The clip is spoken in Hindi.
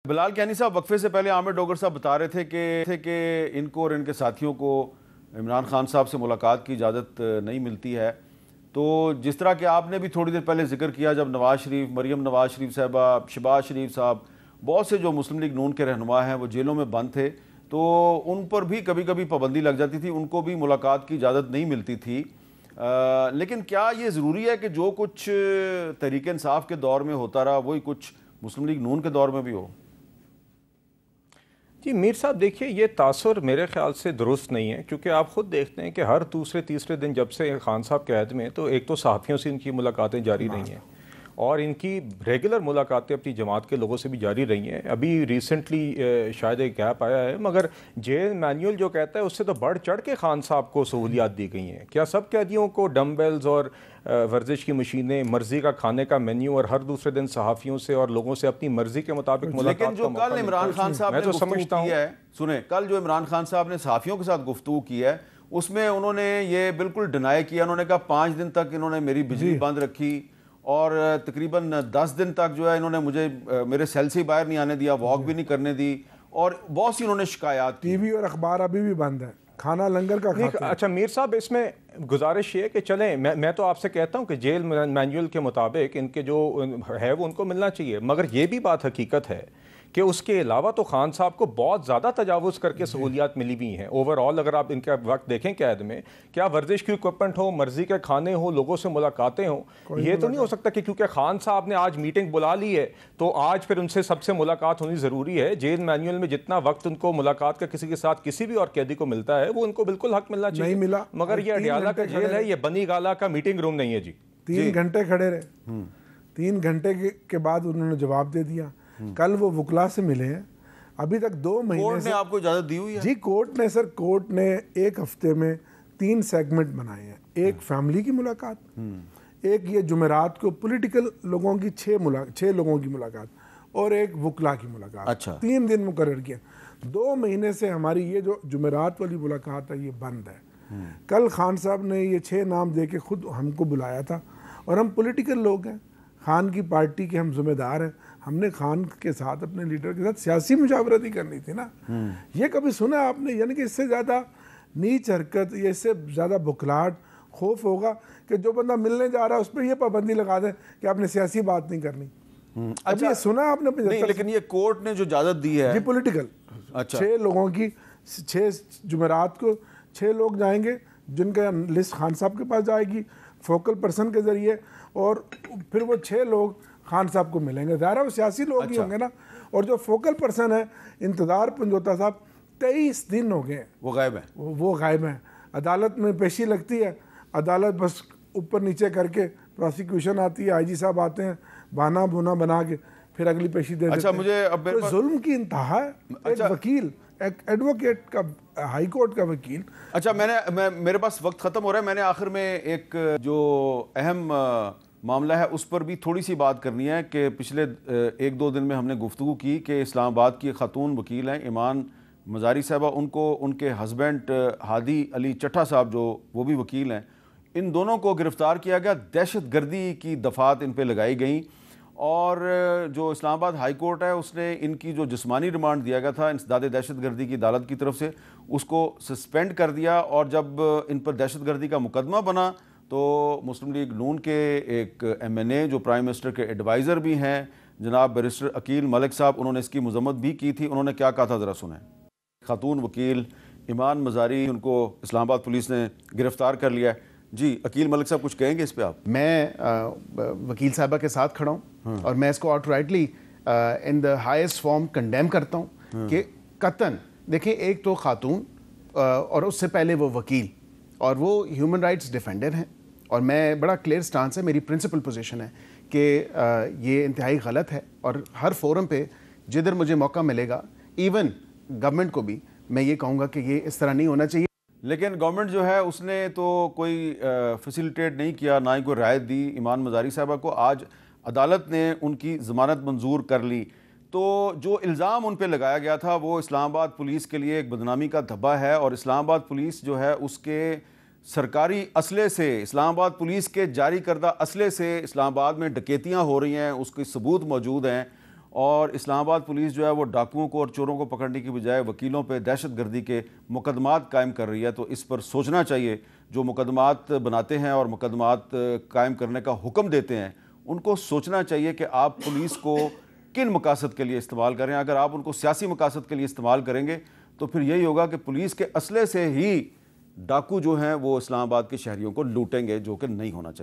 बिलाल कैनी साहब, वक्फे से पहले आमिर डोगर साहब बता रहे थे कि इनको और इनके साथियों को इमरान खान साहब से मुलाकात की इजाज़त नहीं मिलती है। तो जिस तरह कि आपने भी थोड़ी देर पहले जिक्र किया, जब नवाज़ शरीफ, मरियम नवाज़ शरीफ साहबा, शहबाज शरीफ साहब, बहुत से जो मुस्लिम लीग नून के रहनुमा हैं वो जेलों में बंद थे, तो उन पर भी कभी कभी पाबंदी लग जाती थी, उनको भी मुलाकात की इजाज़त नहीं मिलती थी। लेकिन क्या ये ज़रूरी है कि जो कुछ तहरीक इंसाफ के दौर में होता रहा वही कुछ मुस्लिम लीग नून के दौर में भी हो? जी मीर साहब, देखिए ये तासुर मेरे ख्याल से दुरुस्त नहीं है, क्योंकि आप ख़ुद देखते हैं कि हर दूसरे तीसरे दिन जब से खान साहब कैद में, तो एक तो सहाफ़ियों से इनकी मुलाकातें जारी रही हैं और इनकी रेगुलर मुलाकातें अपनी जमात के लोगों से भी जारी रही हैं। अभी रिसेंटली शायद एक गैप आया है, मगर जेल मैनुअल जो कहता है उससे तो बढ़ चढ़ के खान साहब को सहूलियात दी गई हैं। क्या सब कैदियों को डम्बेल्स और वर्जिश की मशीनें, मर्जी का खाने का मेन्यू और हर दूसरे दिन सहाफ़ियों से और लोगों से अपनी मर्जी के मुताबिक मुलाकात? लेकिन जो कल इमरान खान साहब ने समझता हूँ सुने, कल जो इमरान खान साहब ने सहाफ़ियों के साथ गुफ्तगू की है उसमें उन्होंने ये बिल्कुल डिनाई किया। उन्होंने कहा 5 दिन तक इन्होंने मेरी बिजली बंद रखी और तकरीबन 10 दिन तक जो है इन्होंने मुझे मेरे सेल से बाहर नहीं आने दिया, वॉक भी नहीं करने दी और बहुत सी उन्होंने शिकायत। टीवी और अखबार अभी भी बंद है, खाना लंगर का खाते हैं। अच्छा मीर साहब, इसमें गुजारिश ये है कि चलें, मैं तो आपसे कहता हूं कि जेल मैनुअल के मुताबिक इनके जो है वो उनको मिलना चाहिए, मगर ये भी बात हकीकत है कि उसके अलावा तो खान साहब को बहुत ज़्यादा तजावुज़ करके सहूलियात मिली हुई हैं। ओवरऑल अगर आप इनका वक्त देखें कैद में, क्या वर्जिश की इक्विपमेंट हो, मर्जी के खाने हो, लोगों से मुलाकातें हो, ये तो नहीं हो सकता कि क्योंकि खान साहब ने आज मीटिंग बुला ली है तो आज फिर उनसे सबसे मुलाकात होनी ज़रूरी है। जेल मैनुअल में जितना वक्त उनको मुलाकात का किसी के साथ किसी भी और कैदी को मिलता है वो उनको बिल्कुल हक मिलना चाहिए। नहीं मिला, मगर ये अडियाला का जेल है, ये बनी गाला का मीटिंग रूम नहीं है जी। 3 घंटे खड़े रहे, 3 घंटे के बाद उन्होंने जवाब दे दिया। कल वो वकला से मिले हैं, अभी तक 2 महीने कोर्ट ने आपको इजाजत दी हुई है? जी कोर्ट ने 1 हफ्ते में 3 सेगमेंट बनाए हैं। एक फैमिली की मुलाकात, एक ये जुमेरात को पॉलिटिकल लोगों की 6 लोगों की मुलाकात और एक वकला की मुलाकात। अच्छा। 3 दिन मुकर्रर किया। 2 महीने से हमारी ये जो जुमेरात वाली मुलाकात है ये बंद है। कल खान साहब ने ये 6 नाम दे के खुद हमको बुलाया था और हम पॉलिटिकल लोग हैं, खान की पार्टी के हम जिम्मेदार हैं। हमने खान के साथ, अपने लीडर के साथ सियासी मुशावरत ही करनी थी ना। ये कभी सुना आपने? यानी कि इससे ज़्यादा नीच हरकत, ये इससे ज़्यादा बुखलाहट, खौफ होगा कि जो बंदा मिलने जा रहा है उस पर यह पाबंदी लगा दें कि आपने सियासी बात नहीं करनी। अच्छा, ये सुना आपने? नहीं, लेकिन ये कोर्ट ने जो इजाज़त दी है जी पोलिटिकल। अच्छा। 6 लोगों की 6 जुमेरात को 6 लोग जाएंगे जिनका लिस्ट खान साहब के पास जाएगी फोकल पर्सन के ज़रिए, और फिर वो 6 लोग खान साहब को मिलेंगे। ज़ाहिर वो सियासी लोग ही होंगे ना। और जो फोकल पर्सन है इंतज़ार पंजोता साहब, 23 दिन हो गए वो गायब है। वो गायब हैं। अदालत में पेशी लगती है, अदालत बस ऊपर नीचे करके, प्रोसिक्यूशन आती है, IG साहब आते हैं, बहाना बुना बना के फिर अगली पेशी दे देते हैं। मुझे अब तो जुल्म की इंतहा है। एक वकील, एक एडवोकेट का, हाई कोर्ट का वकील। अच्छा, मेरे पास वक्त ख़त्म हो रहा है। मैंने आखिर में एक जो अहम मामला है उस पर भी थोड़ी सी बात करनी है कि पिछले 1-2 दिन में हमने गुफ्तगू की कि इस्लामाबाद की खातून वकील हैं ईमान मज़ारी साहबा, उनको उनके हस्बैंड हादी अली चट्टा साहब जो वो भी वकील हैं, इन दोनों को गिरफ़्तार किया गया। दहशत गर्दी की दफ़ात इन पर लगाई गई और जो इस्लामाबाद हाई कोर्ट है उसने इनकी जो जिस्मानी रिमांड दिया गया था इंसदाद दहशत गर्दी की अदालत की तरफ से, उसको सस्पेंड कर दिया। और जब इन पर दहशत गर्दी का मुकदमा बना तो मुस्लिम लीग नून के एक MNA जो प्राइम मिनिस्टर के एडवाइज़र भी हैं, जनाब बैरिस्टर अकील मलिक साहब, उन्होंने इसकी मजम्मत भी की थी। उन्होंने क्या कहा था, ज़रा सुनें। खातून वकील ईमान मज़ारी, उनको इस्लामाबाद पुलिस ने गिरफ़्तार कर लिया है। जी अकील मलिक साहब, कुछ कहेंगे इस पर आप? मैं वकील साहबा के साथ खड़ा हूँ और मैं इसको outrightly in the highest form condemn करता हूँ कि कतन, देखिए एक तो खातून और उससे पहले वो वकील और वो ह्यूमन राइट्स डिफेंडर हैं, और मैं बड़ा क्लियर स्टांस है, मेरी प्रिंसिपल पोजीशन है कि ये इंतहाई गलत है। और हर फोरम पे जिधर मुझे मौका मिलेगा, इवन गवर्नमेंट को भी मैं ये कहूँगा कि ये इस तरह नहीं होना चाहिए। लेकिन गवर्नमेंट जो है उसने तो कोई फैसिलिटेट नहीं किया, ना ही कोई राहत दी ईमान मज़ारी साहबा को। आज अदालत ने उनकी ज़मानत मंजूर कर ली। तो जो इल्ज़ाम उन पर लगाया गया था वो इस्लामाबाद पुलिस के लिए एक बदनामी का धब्बा है, और इस्लामाबाद पुलिस जो है उसके सरकारी असले से, इस्लामाबाद पुलिस के जारी करदा असले से इस्लामाबाद में डकैतियाँ हो रही हैं, उसके सबूत मौजूद हैं। और इस्लामाबाद पुलिस जो है वो डाकुओं को और चोरों को पकड़ने की बजाय वकीलों पे दहशतगर्दी के मुकदमात कायम कर रही है। तो इस पर सोचना चाहिए, जो मुकदमात बनाते हैं और मुकदमात कायम करने का हुक्म देते हैं, उनको सोचना चाहिए कि आप पुलिस को किन मकासद के लिए इस्तेमाल करें। अगर आप उनको सियासी मकासद के लिए इस्तेमाल करेंगे तो फिर यही होगा कि पुलिस के असले से ही डाकू जो हैं वो इस्लामाबाद के शहरियों को लूटेंगे, जो कि नहीं होना चाहिए।